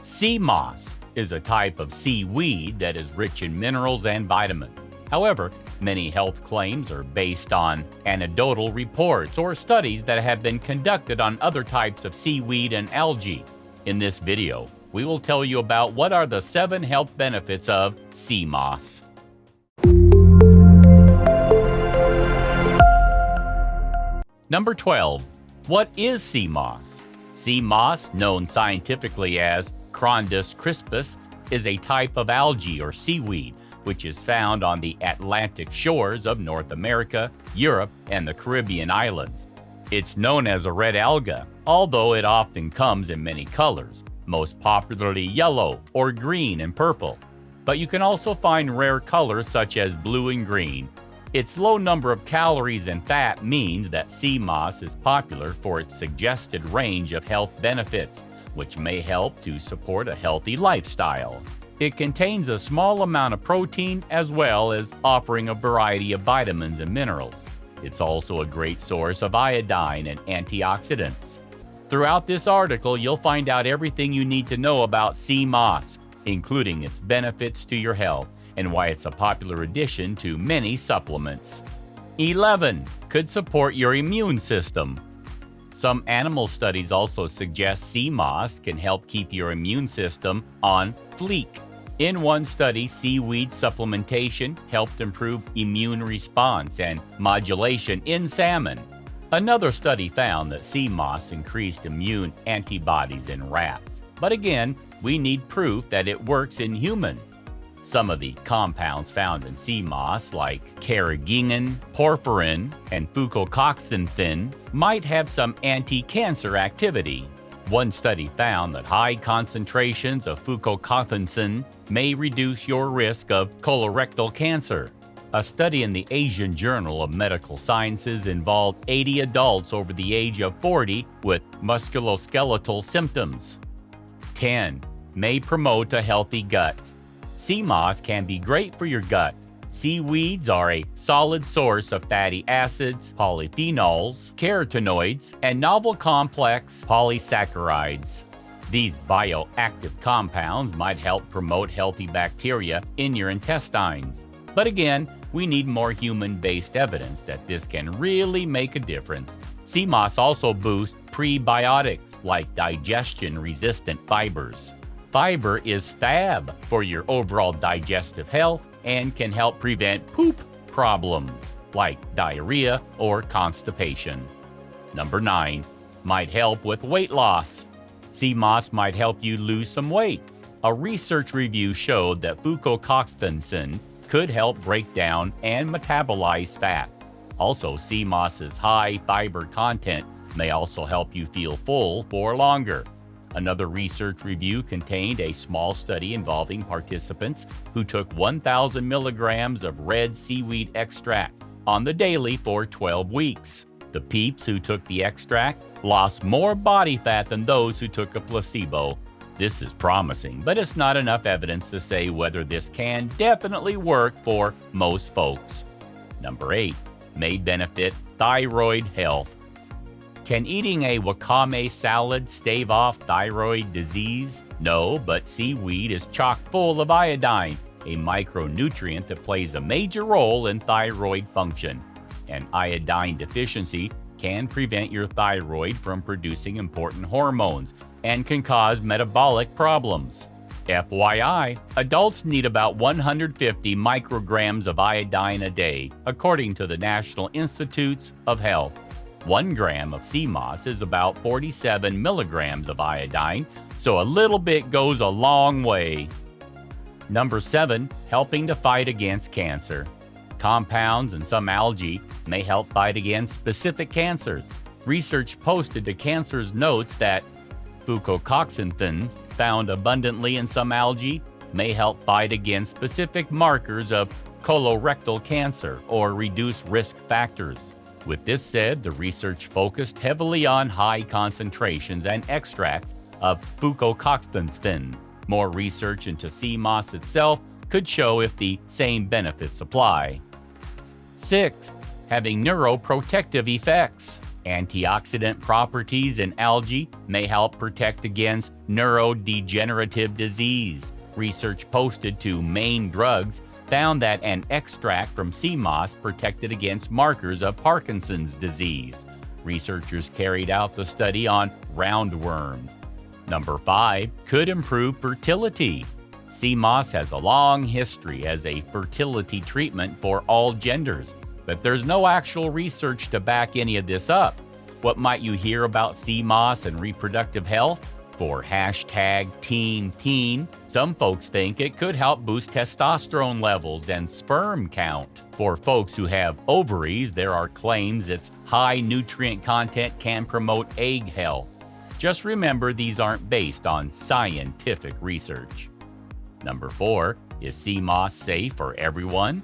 CMOS is a type of seaweed that is rich in minerals and vitamins. However, many health claims are based on anecdotal reports or studies that have been conducted on other types of seaweed and algae. In this video, we will tell you about what are the 7 health benefits of CMOS. Number 12. What is CMOS? CMOS, known scientifically as Chondrus crispus, is a type of algae or seaweed which is found on the Atlantic shores of North America, Europe, and the Caribbean islands. It's known as a red alga, although it often comes in many colors, most popularly yellow or green and purple. But you can also find rare colors such as blue and green. Its low number of calories and fat means that CMOS is popular for its suggested range of health benefits, which may help to support a healthy lifestyle. It contains a small amount of protein as well as offering a variety of vitamins and minerals. It's also a great source of iodine and antioxidants. Throughout this article, you'll find out everything you need to know about CMOS, including its benefits to your health and why it's a popular addition to many supplements. 11. Could support your immune system. Some animal studies also suggest CMOS can help keep your immune system on fleek. In one study, seaweed supplementation helped improve immune response and modulation in salmon. Another study found that CMOS increased immune antibodies in rats. But again, we need proof that it works in humans. Some of the compounds found in CMOS, like carrageenan, porphyrin, and fucocoxanthin, might have some anti-cancer activity. One study found that high concentrations of fucocoxanthin may reduce your risk of colorectal cancer. A study in the Asian Journal of Medical Sciences involved 80 adults over the age of 40 with musculoskeletal symptoms. 10. May promote a healthy gut. CMOS can be great for your gut. Seaweeds are a solid source of fatty acids, polyphenols, carotenoids, and novel complex polysaccharides. These bioactive compounds might help promote healthy bacteria in your intestines. But again, we need more human-based evidence that this can really make a difference. CMOS also boosts prebiotics like digestion-resistant fibers. Fiber is fab for your overall digestive health and can help prevent poop problems like diarrhea or constipation. Number 9. Might help with weight loss. CMOS might help you lose some weight. A research review showed that fucocoxanthin could help break down and metabolize fat. Also, CMOS's high fiber content may also help you feel full for longer. Another research review contained a small study involving participants who took 1,000 milligrams of red seaweed extract on the daily for 12 weeks. The peeps who took the extract lost more body fat than those who took a placebo. This is promising, but it's not enough evidence to say whether this can definitely work for most folks. Number 8. May benefit thyroid health. Can eating a wakame salad stave off thyroid disease? No, but seaweed is chock full of iodine, a micronutrient that plays a major role in thyroid function. An iodine deficiency can prevent your thyroid from producing important hormones and can cause metabolic problems. FYI, adults need about 150 micrograms of iodine a day, according to the National Institutes of Health. 1 gram of CMOS is about 47 milligrams of iodine, so a little bit goes a long way. Number 7. Helping to fight against cancer. Compounds in some algae may help fight against specific cancers. Research posted to Cancers notes that fucocoxanthin, found abundantly in some algae, may help fight against specific markers of colorectal cancer or reduce risk factors. With this said, the research focused heavily on high concentrations and extracts of fucocoxanthin. More research into CMOS itself could show if the same benefits apply. 6. Having neuroprotective effects. Antioxidant properties in algae may help protect against neurodegenerative disease. Research posted to Main Drugs found that an extract from sea moss protected against markers of Parkinson's disease. Researchers carried out the study on roundworms. Number 5, could improve fertility. Sea moss has a long history as a fertility treatment for all genders, but there's no actual research to back any of this up. What might you hear about sea moss and reproductive health? For #TeenPeen, some folks think it could help boost testosterone levels and sperm count. For folks who have ovaries, there are claims its high nutrient content can promote egg health. Just remember these aren't based on scientific research. Number 4, is sea moss safe for everyone?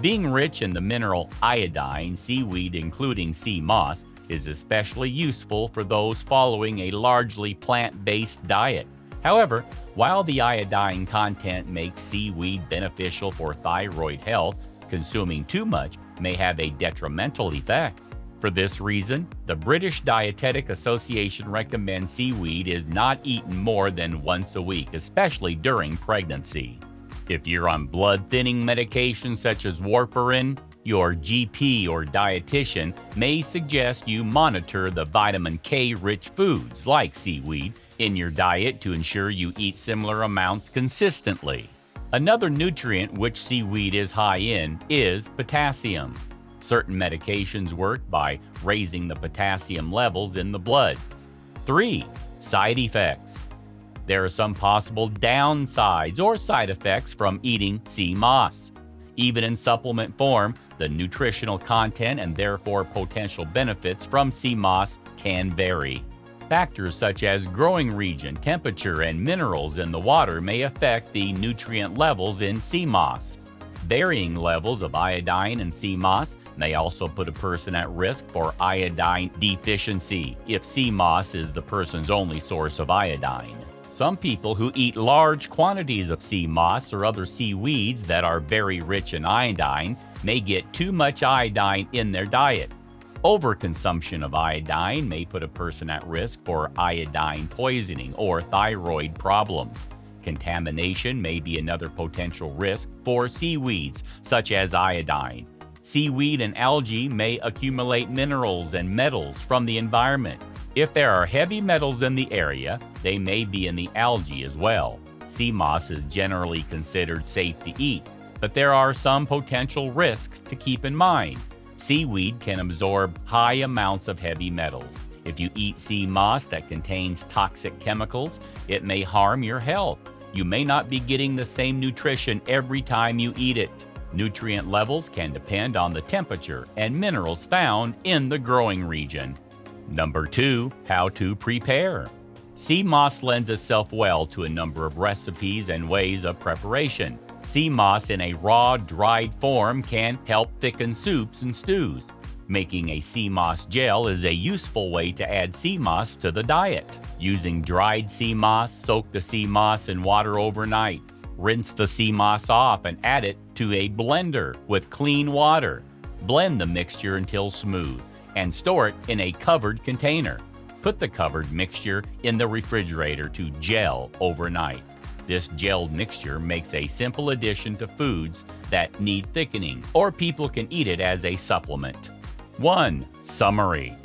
Being rich in the mineral iodine, seaweed including sea moss is especially useful for those following a largely plant-based diet. However, while the iodine content makes seaweed beneficial for thyroid health, consuming too much may have a detrimental effect. For this reason, the British Dietetic Association recommends seaweed is not eaten more than once a week, especially during pregnancy. If you're on blood-thinning medications such as warfarin, your GP or dietitian may suggest you monitor the vitamin K-rich foods like seaweed in your diet to ensure you eat similar amounts consistently. Another nutrient which seaweed is high in is potassium. Certain medications work by raising the potassium levels in the blood. 3. Side effects. There are some possible downsides or side effects from eating sea moss. Even in supplement form, the nutritional content and therefore potential benefits from sea moss can vary. Factors such as growing region, temperature, and minerals in the water may affect the nutrient levels in sea moss. Varying levels of iodine in sea moss may also put a person at risk for iodine deficiency if sea moss is the person's only source of iodine. Some people who eat large quantities of sea moss or other seaweeds that are very rich in iodine may get too much iodine in their diet. Overconsumption of iodine may put a person at risk for iodine poisoning or thyroid problems. Contamination may be another potential risk for seaweeds, such as iodine. Seaweed and algae may accumulate minerals and metals from the environment. If there are heavy metals in the area, they may be in the algae as well. Sea moss is generally considered safe to eat, but there are some potential risks to keep in mind. Seaweed can absorb high amounts of heavy metals. If you eat sea moss that contains toxic chemicals, it may harm your health. You may not be getting the same nutrition every time you eat it. Nutrient levels can depend on the temperature and minerals found in the growing region. Number 2, how to prepare. Sea moss lends itself well to a number of recipes and ways of preparation. Sea moss in a raw, dried form can help thicken soups and stews. Making a sea moss gel is a useful way to add sea moss to the diet. Using dried sea moss, soak the sea moss in water overnight. Rinse the sea moss off and add it to a blender with clean water. Blend the mixture until smooth and store it in a covered container. Put the covered mixture in the refrigerator to gel overnight. This gelled mixture makes a simple addition to foods that need thickening, or people can eat it as a supplement. 1. Summary.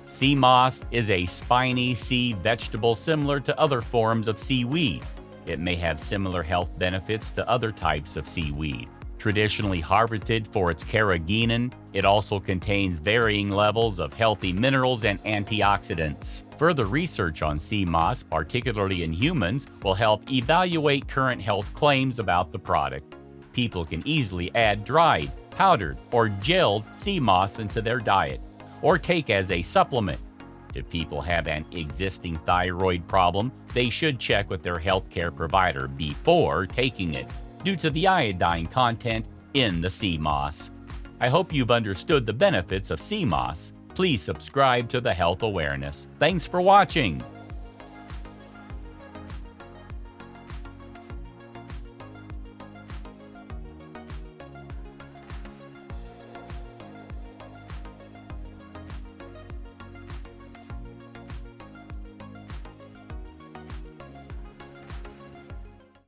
Sea moss is a spiny sea vegetable similar to other forms of seaweed. It may have similar health benefits to other types of seaweed. Traditionally harvested for its carrageenan, it also contains varying levels of healthy minerals and antioxidants. Further research on sea moss, particularly in humans, will help evaluate current health claims about the product. People can easily add dried, powdered, or gelled sea moss into their diet, or take as a supplement. If people have an existing thyroid problem, they should check with their healthcare provider before taking it, due to the iodine content in the sea moss. I hope you've understood the benefits of sea moss. Please subscribe to the Health Awareness. Thanks for watching.